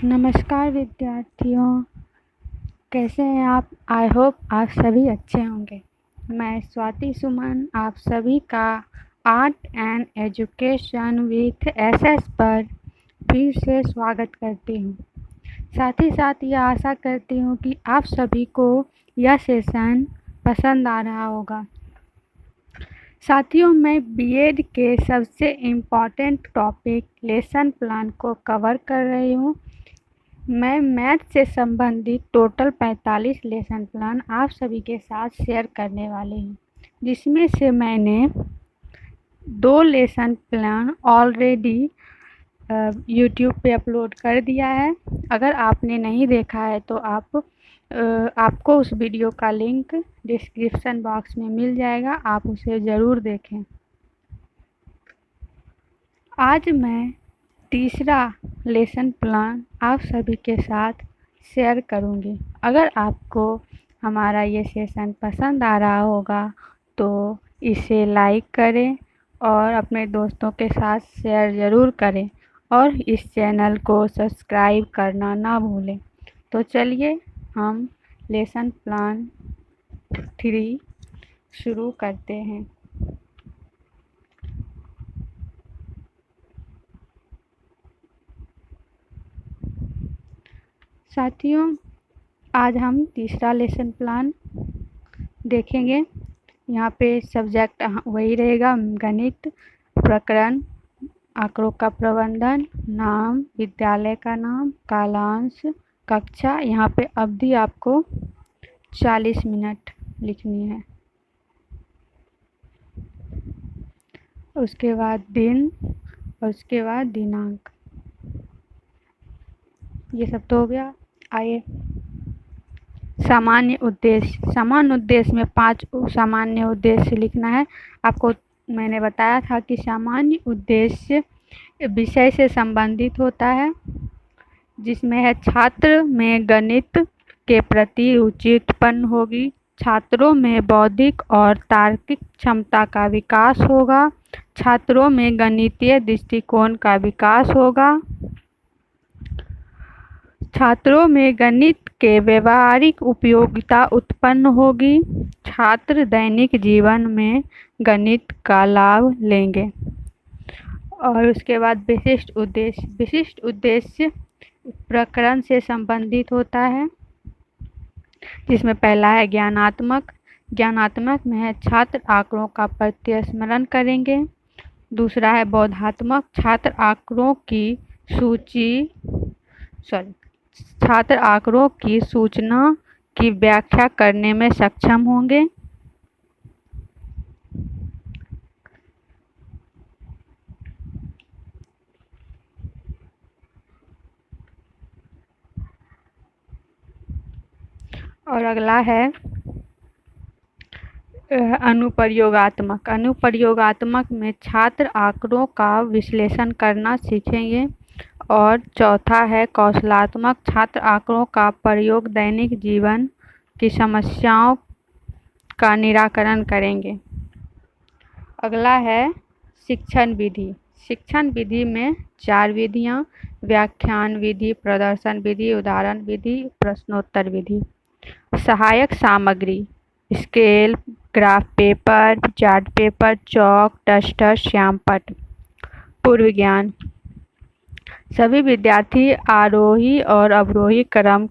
नमस्कार विद्यार्थियों, कैसे हैं आप? आई होप आप सभी अच्छे होंगे। मैं स्वाति सुमन आप सभी का art and education with SS पर फिर से स्वागत करती हूँ। साथ ही साथ यह आशा करती हूँ कि आप सभी को यह सेशन पसंद आ रहा होगा। साथियों, मैं बीएड के सबसे इम्पॉर्टेंट टॉपिक लेसन प्लान को कवर कर रही हूँ। मैं मैथ से संबंधित टोटल 45 लेसन प्लान आप सभी के साथ शेयर करने वाली हूँ, जिसमें से मैंने 2 लेसन प्लान ऑलरेडी यूट्यूब पे अपलोड कर दिया है। अगर आपने नहीं देखा है तो आपको उस वीडियो का लिंक डिस्क्रिप्शन बॉक्स में मिल जाएगा, आप उसे ज़रूर देखें। आज मैं तीसरा लेसन प्लान आप सभी के साथ शेयर करूंगी। अगर आपको हमारा ये सेशन पसंद आ रहा होगा तो इसे लाइक करें और अपने दोस्तों के साथ शेयर ज़रूर करें और इस चैनल को सब्सक्राइब करना ना भूलें। तो चलिए हम लेसन प्लान 3 शुरू करते हैं। साथियों, आज हम तीसरा लेसन प्लान देखेंगे। यहाँ पे सब्जेक्ट वही रहेगा, गणित, प्रकरण, आंकड़ों का प्रबंधन, नाम, विद्यालय का नाम, कालांश, कक्षा। यहाँ पे अवधि आपको 40 मिनट लिखनी है। उसके बाद दिन और उसके बाद दिनांक। ये सब तो हो गया। आइए सामान्य उद्देश्य में 5 सामान्य उद्देश्य लिखना है। आपको मैंने बताया था कि सामान्य उद्देश्य विषय से संबंधित होता है, जिसमें है छात्र में गणित के प्रति रुचि उत्पन्न होगी, छात्रों में बौद्धिक और तार्किक क्षमता का विकास होगा, छात्रों में गणितीय दृष्टिकोण का विकास होगा, छात्रों में गणित के व्यवहारिक उपयोगिता उत्पन्न होगी, छात्र दैनिक जीवन में गणित का लाभ लेंगे। और उसके बाद विशिष्ट उद्देश्य प्रकरण से संबंधित होता है, जिसमें पहला है ज्ञानात्मक में है छात्र आंकड़ों का प्रत्यस्मरण करेंगे। दूसरा है बोधात्मक, छात्र आंकड़ों की सूचना की व्याख्या करने में सक्षम होंगे। और अगला है अनुप्रयोगात्मक में छात्र आंकड़ों का विश्लेषण करना सीखेंगे। और चौथा है कौशलात्मक, छात्र आंकड़ों का प्रयोग दैनिक जीवन की समस्याओं का निराकरण करेंगे। अगला है शिक्षण विधि में 4 विधियां: व्याख्यान विधि, प्रदर्शन विधि, उदाहरण विधि, प्रश्नोत्तर विधि। सहायक सामग्री: scale, graph paper, chart paper, chalk, duster, श्यामपट्ट। पूर्व ज्ञान: सभी विद्यार्थी आरोही और अवरोही क्रम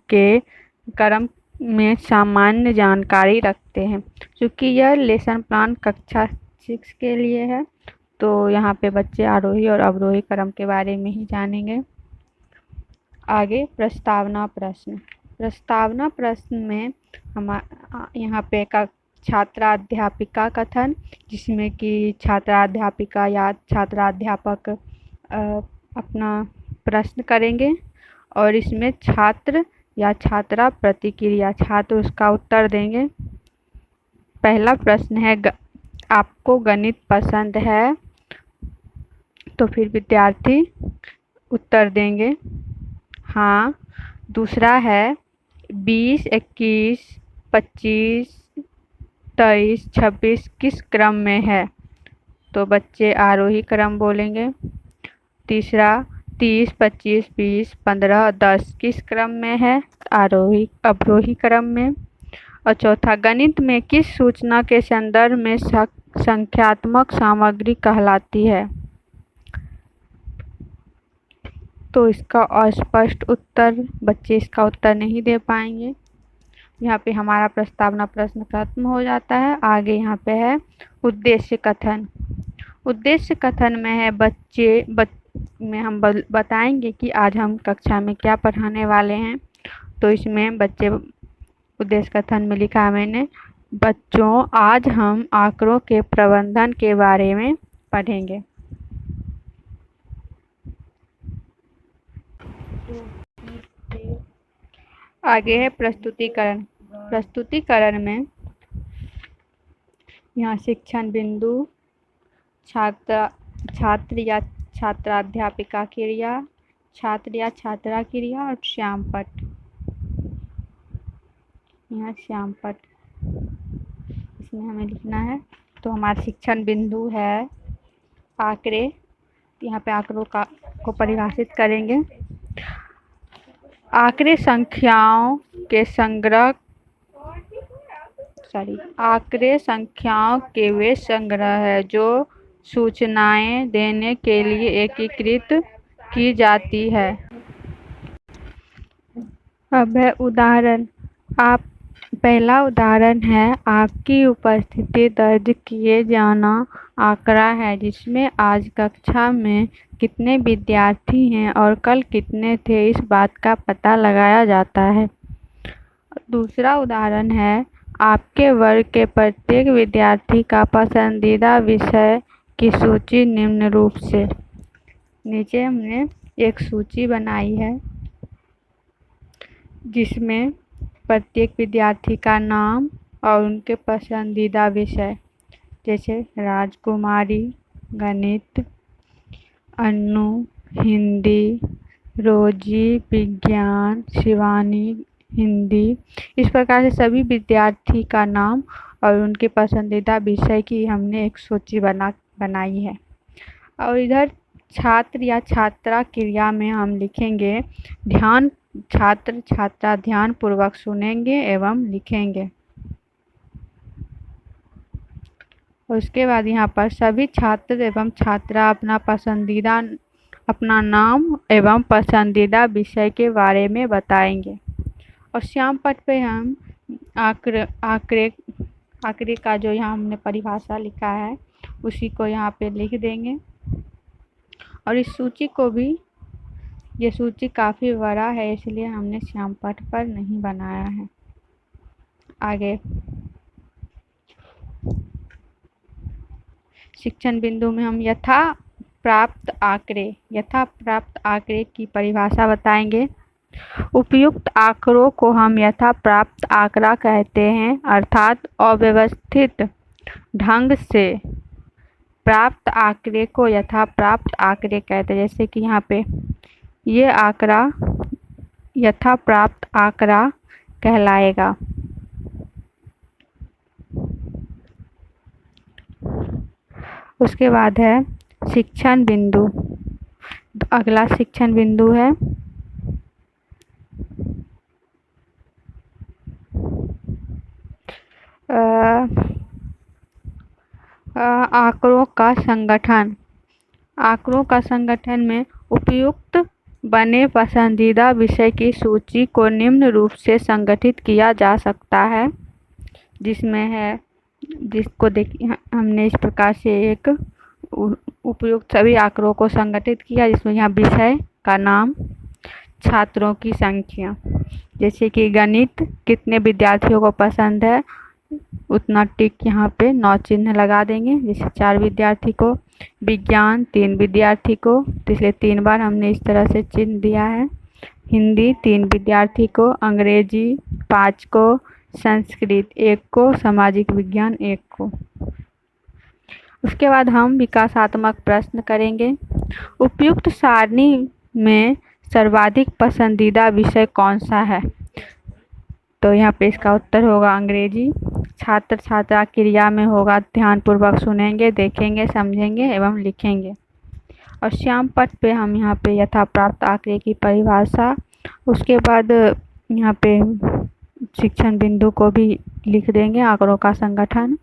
में सामान्य जानकारी रखते हैं। क्योंकि यह लेसन प्लान कक्षा 6 के लिए है, तो यहाँ पे बच्चे आरोही और अवरोही क्रम के बारे में ही जानेंगे। आगे प्रस्तावना प्रश्न में यहाँ पे छात्राध्यापिका कथन, जिसमें कि छात्राध्यापिका या छात्राध्यापक अपना प्रश्न करेंगे और इसमें छात्र या छात्रा प्रतिक्रिया, छात्र उसका उत्तर देंगे। पहला प्रश्न है आपको गणित पसंद है? तो फिर विद्यार्थी उत्तर देंगे हाँ। दूसरा है 20, 21, 25, 23, 26 किस क्रम में है? तो बच्चे आरोही क्रम बोलेंगे। तीसरा 30, 25, 20, 15, 10 किस क्रम में है? आरोही अवरोही क्रम में। और चौथा, गणित में किस सूचना के संदर्भ में संख्यात्मक सामग्री कहलाती है? तो इसका अस्पष्ट उत्तर, बच्चे इसका उत्तर नहीं दे पाएंगे। यहाँ पे हमारा प्रस्तावना प्रश्न खत्म हो जाता है। आगे यहाँ पे है उद्देश्य कथन। उद्देश्य कथन में है में हम बताएंगे कि आज हम कक्षा में क्या पढ़ाने वाले हैं। तो इसमें बच्चे उद्देश्य कथन में लिखा है मैंने, बच्चों आज हम आंकड़ों के प्रबंधन के बारे में पढ़ेंगे। आगे है प्रस्तुतिकरण। प्रस्तुतिकरण में यहाँ शिक्षण बिंदु, छात्र या छात्राध्यापिका क्रिया, छात्र या छात्रा क्रिया और श्यामपट्ट। यहाँ श्यामपट्ट इसमें हमें लिखना है। तो हमारा शिक्षण बिंदु है आंकड़े। यहाँ पे आंकड़ों को परिभाषित करेंगे। आंकड़े संख्याओं के वे संग्रह है जो सूचनाएं देने के लिए एकीकृत की जाती है। अब है उदाहरण। पहला उदाहरण है आपकी उपस्थिति दर्ज किए जाना आंकड़ा है जिसमें आज कक्षा में कितने विद्यार्थी हैं और कल कितने थे, इस बात का पता लगाया जाता है। दूसरा उदाहरण है आपके वर्ग के प्रत्येक विद्यार्थी का पसंदीदा विषय की सूची निम्न रूप से। नीचे हमने एक सूची बनाई है जिसमें प्रत्येक विद्यार्थी का नाम और उनके पसंदीदा विषय, जैसे राजकुमारी गणित, अन्नू हिंदी, रोजी विज्ञान, शिवानी हिंदी, इस प्रकार से सभी विद्यार्थी का नाम और उनके पसंदीदा विषय की हमने एक सूची बनाई है। और इधर छात्र या छात्रा क्रिया में हम लिखेंगे छात्र छात्रा ध्यान पूर्वक सुनेंगे एवं लिखेंगे। उसके बाद यहाँ पर सभी छात्र एवं छात्रा अपना नाम एवं पसंदीदा विषय के बारे में बताएंगे। और श्यामपट्ट पे हम आंकड़े का जो यहाँ हमने परिभाषा लिखा है उसी को यहाँ पे लिख देंगे। और इस सूची को भी, ये सूची काफ़ी बड़ा है इसलिए हमने श्यामपट्ट पर नहीं बनाया है। आगे शिक्षण बिंदु में हम यथा प्राप्त आंकड़े की परिभाषा बताएंगे। उपयुक्त आंकड़ों को हम यथा प्राप्त आंकड़ा कहते हैं, अर्थात अव्यवस्थित ढंग से प्राप्त आंकड़े को यथा प्राप्त आंकड़े कहते हैं। जैसे कि यहाँ पे ये आंकड़ा यथा प्राप्त आंकड़ा कहलाएगा। उसके बाद है शिक्षण बिंदु। अगला शिक्षण बिंदु है आंकड़ों का संगठन। आंकड़ों का संगठन में उपयुक्त बने पसंदीदा विषय की सूची को निम्न रूप से संगठित किया जा सकता है, जिसको देखिए हमने इस प्रकार से एक उपयुक्त सभी आंकड़ों को संगठित किया, जिसमें यहाँ विषय का नाम, छात्रों की संख्या, जैसे कि गणित कितने विद्यार्थियों को पसंद है उतना टिक यहाँ पे 9 चिन्ह लगा देंगे, जैसे 4 विद्यार्थी को। विज्ञान 3 विद्यार्थी को, तो इसलिए 3 बार हमने इस तरह से चिन्ह दिया है। हिंदी 3 विद्यार्थी को, अंग्रेजी 5 को, संस्कृत 1 को, सामाजिक विज्ञान 1 को। उसके बाद हम विकासात्मक प्रश्न करेंगे। उपयुक्त सारणी में सर्वाधिक पसंदीदा विषय कौन सा है? तो यहाँ पे इसका उत्तर होगा अंग्रेजी। छात्र छात्रा क्रिया में होगा ध्यानपूर्वक सुनेंगे, देखेंगे, समझेंगे एवं लिखेंगे। और श्याम पट्ट पे हम यहाँ पे यथा प्राप्त आंकड़े की परिभाषा, उसके बाद यहाँ पे शिक्षण बिंदु को भी लिख देंगे, आंकड़ों का संगठन।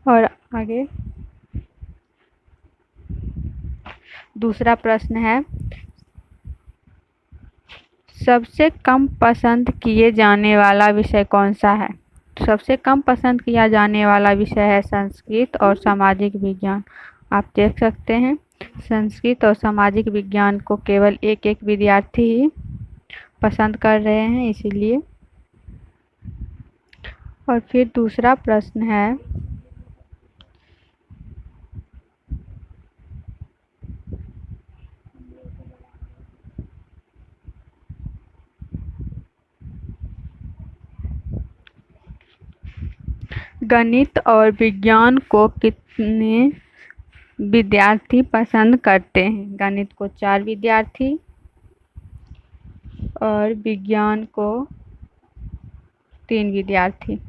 और आगे दूसरा प्रश्न है, सबसे कम पसंद किए जाने वाला विषय कौन सा है? सबसे कम पसंद किया जाने वाला विषय है संस्कृत और सामाजिक विज्ञान। आप देख सकते हैं संस्कृत और सामाजिक विज्ञान को केवल एक विद्यार्थी ही पसंद कर रहे हैं, इसीलिए। और फिर दूसरा प्रश्न है, गणित और विज्ञान को कितने विद्यार्थी पसंद करते हैं? गणित को 4 विद्यार्थी और विज्ञान को 3 विद्यार्थी।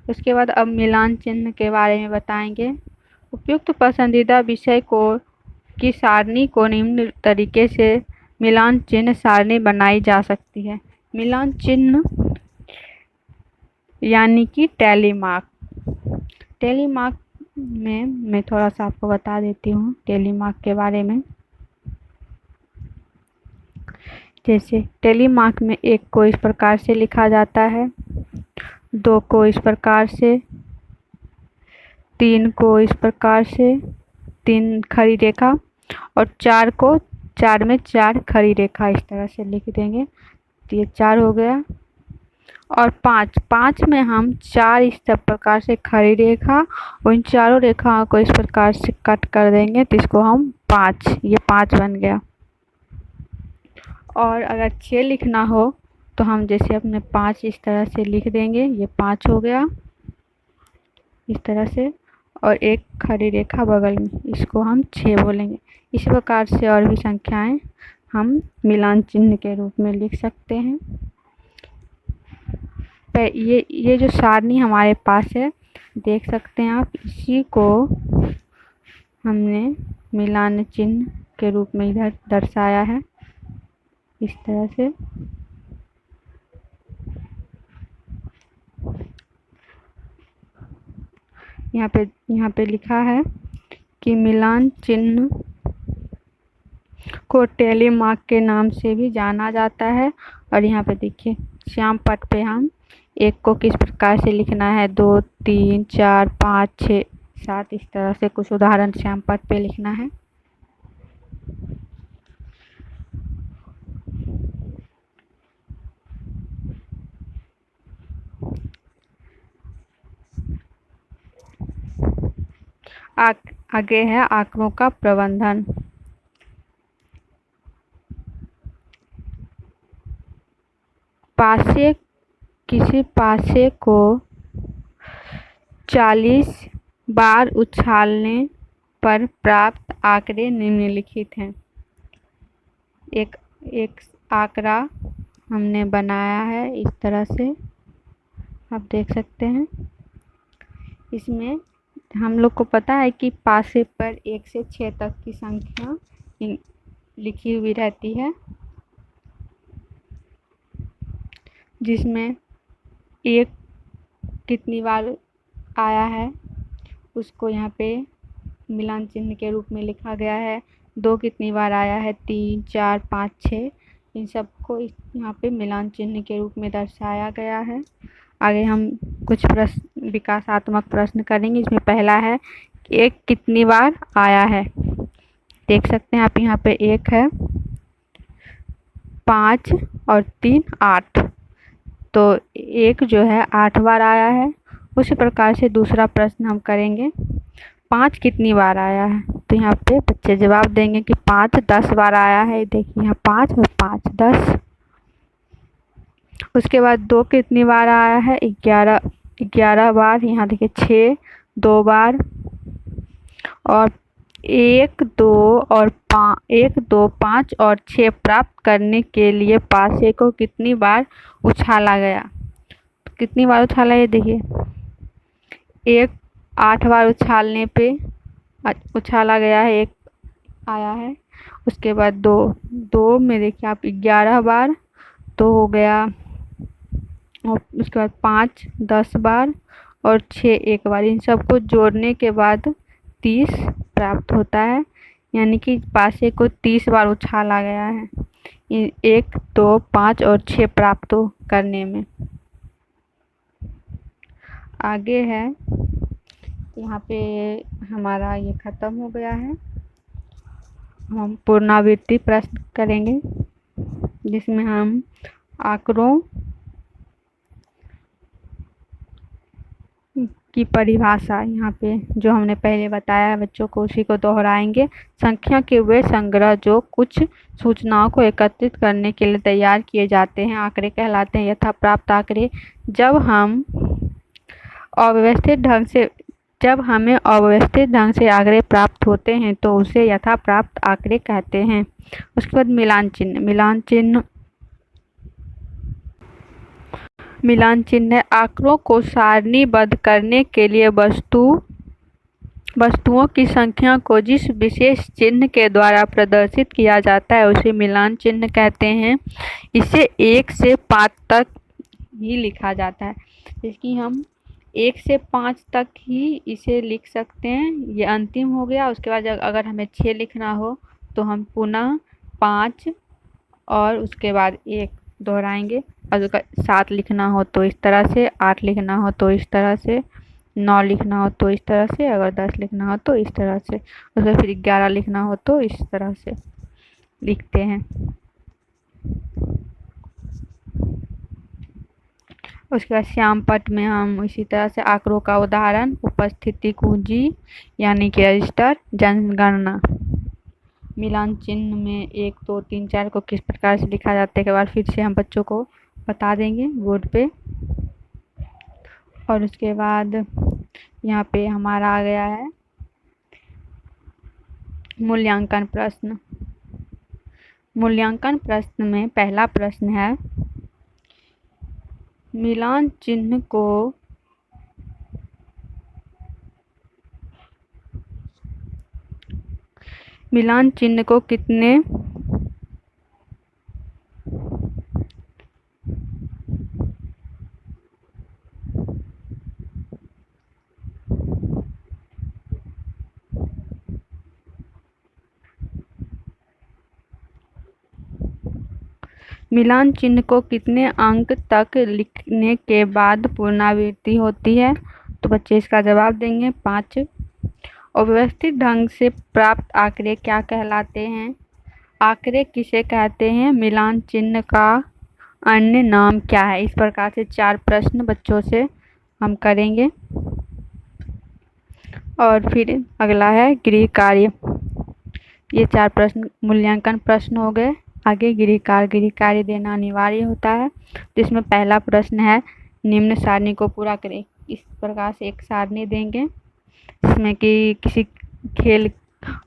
उसके बाद अब मिलान चिन्ह के बारे में बताएंगे। उपयुक्त पसंदीदा विषय को की सारणी को निम्न तरीके से मिलान चिन्ह सारणी बनाई जा सकती है। मिलान चिन्ह यानी कि टैली मार्क। टैली मार्क में मैं थोड़ा सा आपको बता देती हूँ टैली मार्क के बारे में। जैसे टैली मार्क में 1 को इस प्रकार से लिखा जाता है, 2 को इस प्रकार से, 3 को इस प्रकार से, 3 खड़ी रेखा, और 4 को 4 में 4 खड़ी रेखा इस तरह से लिख देंगे। तो ये 4 हो गया। और 5 में हम 4 इस प्रकार से खड़ी रेखा और इन चारों रेखाओं को इस प्रकार से कट कर देंगे, तो इसको हम 5, ये 5 बन गया। और अगर 6 लिखना हो तो हम जैसे अपने 5 इस तरह से लिख देंगे, ये 5 हो गया इस तरह से, और एक खड़ी रेखा बगल में, इसको हम 6 बोलेंगे। इस प्रकार से और भी संख्याएं हम मिलान चिन्ह के रूप में लिख सकते हैं। ये जो सारणी हमारे पास है देख सकते हैं आप, इसी को हमने मिलान चिन्ह के रूप में इधर दर्शाया है इस तरह से। यहाँ पे लिखा है कि मिलान चिन्ह को टैली मार्क के नाम से भी जाना जाता है। और यहाँ पे देखिए श्याम पट्ट पे हम 1 को किस प्रकार से लिखना है, 2, 3, 4, 5, 6, 7 इस तरह से कुछ उदाहरण श्याम पट्ट पे लिखना है। आगे है आंकड़ों का प्रबंधन। किसी पासे को 40 बार उछालने पर प्राप्त आंकड़े निम्नलिखित हैं। एक आंकड़ा हमने बनाया है इस तरह से, आप देख सकते हैं। इसमें हम लोग को पता है कि पासे पर 1 से 6 तक की संख्या लिखी हुई रहती है, जिसमें 1 कितनी बार आया है उसको यहाँ पे मिलान चिन्ह के रूप में लिखा गया है। 2 कितनी बार आया है, 3, 4, 5, 6, इन सबको यहाँ पे मिलान चिन्ह के रूप में दर्शाया गया है। आगे हम कुछ प्रश्न विकासात्मक प्रश्न करेंगे। इसमें पहला है 1 कितनी बार आया है। देख सकते हैं आप यहाँ पे 1 है, 5 और 3 8, तो 1 जो है 8 बार आया है। उसी प्रकार से दूसरा प्रश्न हम करेंगे 5 कितनी बार आया है, तो यहाँ पे बच्चे जवाब देंगे कि 5 10 बार आया है। देखिए यहाँ 5 और 5 10। उसके बाद 2 कितनी बार आया है, 11 बार। यहाँ देखिए 6 2 बार, और 1 2 5 और 6 प्राप्त करने के लिए पासे को कितनी बार उछाला गया। कितनी बार उछाला, ये देखिए 8 बार उछालने पे उछाला गया है, 1 आया है। उसके बाद 2, 2 में देखिए आप 11 बार तो हो गया, और उसके बाद 5 10 बार और 6 1 बार। इन सबको जोड़ने के बाद 30 प्राप्त होता है, यानी कि पासे को 30 बार उछाला गया है 1 2 5 और 6 प्राप्त करने में। आगे है, यहाँ पे हमारा ये ख़त्म हो गया है। हम पुनरावृत्ति प्रश्न करेंगे जिसमें हम आंकड़ों की परिभाषा यहाँ पे जो हमने पहले बताया बच्चों को उसी को दोहराएंगे। संख्या के वे संग्रह जो कुछ सूचनाओं को एकत्रित करने के लिए तैयार किए जाते हैं आंकड़े कहलाते हैं। यथा प्राप्त आंकड़े जब हमें अव्यवस्थित ढंग से आंकड़े प्राप्त होते हैं तो उसे यथा प्राप्त आंकड़े कहते हैं। उसके बाद मिलान चिन्ह आंकड़ों को सारणीबद्ध करने के लिए वस्तुओं की संख्या को जिस विशेष चिन्ह के द्वारा प्रदर्शित किया जाता है उसे मिलान चिन्ह कहते हैं। इसे 1 से 5 तक ही लिखा जाता है, जैसे हम 1 से 5 तक ही इसे लिख सकते हैं। ये अंतिम हो गया। उसके बाद अगर हमें 6 लिखना हो तो हम पुनः 5 और उसके बाद 1 दोहराएंगे। और उसका 7 लिखना हो तो इस तरह से, 8 लिखना हो तो इस तरह से, 9 लिखना हो तो इस तरह से, अगर 10 लिखना हो तो इस तरह से, उसके फिर 11 लिखना हो तो इस तरह से लिखते हैं। उसके बाद श्यामपट्ट में हम इसी तरह से आंकड़ों का उदाहरण, उपस्थिति कुंजी यानी कि रजिस्टर, जनगणना। मिलान चिन्ह में 1 2 3 4 को किस प्रकार से लिखा जाता है के बाद फिर से हम बच्चों को बता देंगे बोर्ड पे। और उसके बाद यहाँ पे हमारा आ गया है मूल्यांकन प्रश्न। मूल्यांकन प्रश्न में पहला प्रश्न है, मिलान चिन्ह को कितने मिलान चिन्ह को कितने अंक तक लिखने के बाद पुनरावृत्ति होती है? तो बच्चे इसका जवाब देंगे 5। अव्यवस्थित ढंग से प्राप्त आंकड़े क्या कहलाते हैं? आंकड़े किसे कहते हैं? मिलान चिन्ह का अन्य नाम क्या है? इस प्रकार से 4 प्रश्न बच्चों से हम करेंगे। और फिर अगला है गृह कार्य। ये 4 प्रश्न मूल्यांकन प्रश्न हो गए। आगे गृह कार्य देना अनिवार्य होता है, जिसमें पहला प्रश्न है, निम्न सारणी को पूरा करें। इस प्रकार से एक सारणी देंगे जिसमें कि किसी खेल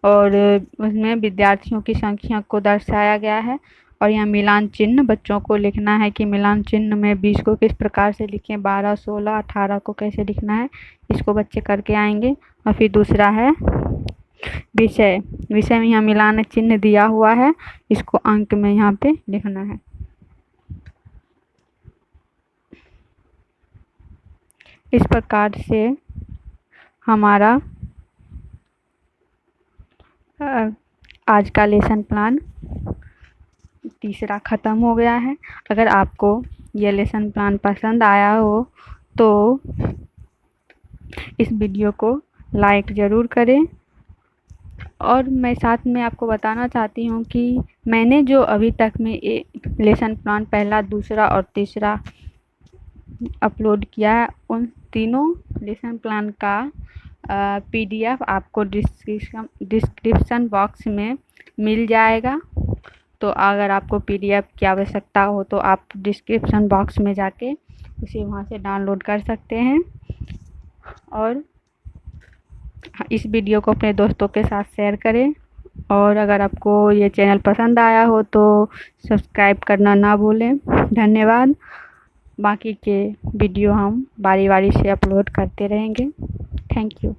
और उसमें विद्यार्थियों की संख्या को दर्शाया गया है। और यहाँ मिलान चिन्ह बच्चों को लिखना है कि मिलान चिन्ह में 20 को किस प्रकार से लिखें, 12 16 18 को कैसे लिखना है, इसको बच्चे करके आएंगे। और फिर दूसरा है विषय में यहाँ मिलान चिन्ह दिया हुआ है, इसको अंक में यहाँ पे लिखना है। इस प्रकार से हमारा आज का लेसन प्लान तीसरा ख़त्म हो गया है। अगर आपको ये लेसन प्लान पसंद आया हो तो इस वीडियो को लाइक ज़रूर करें। और मैं साथ में आपको बताना चाहती हूँ कि मैंने जो अभी तक में लेसन प्लान पहला, दूसरा और तीसरा अपलोड किया है, उन तीनों लेसन प्लान का PDF आपको डिस्क्रिप्शन बॉक्स में मिल जाएगा। तो अगर आपको PDF की आवश्यकता हो तो आप डिस्क्रिप्शन बॉक्स में जाके उसे वहाँ से डाउनलोड कर सकते हैं। और इस वीडियो को अपने दोस्तों के साथ शेयर करें। और अगर आपको ये चैनल पसंद आया हो तो सब्सक्राइब करना ना भूलें। धन्यवाद। बाकी के वीडियो हम बारी बारी से अपलोड करते रहेंगे। Thank you.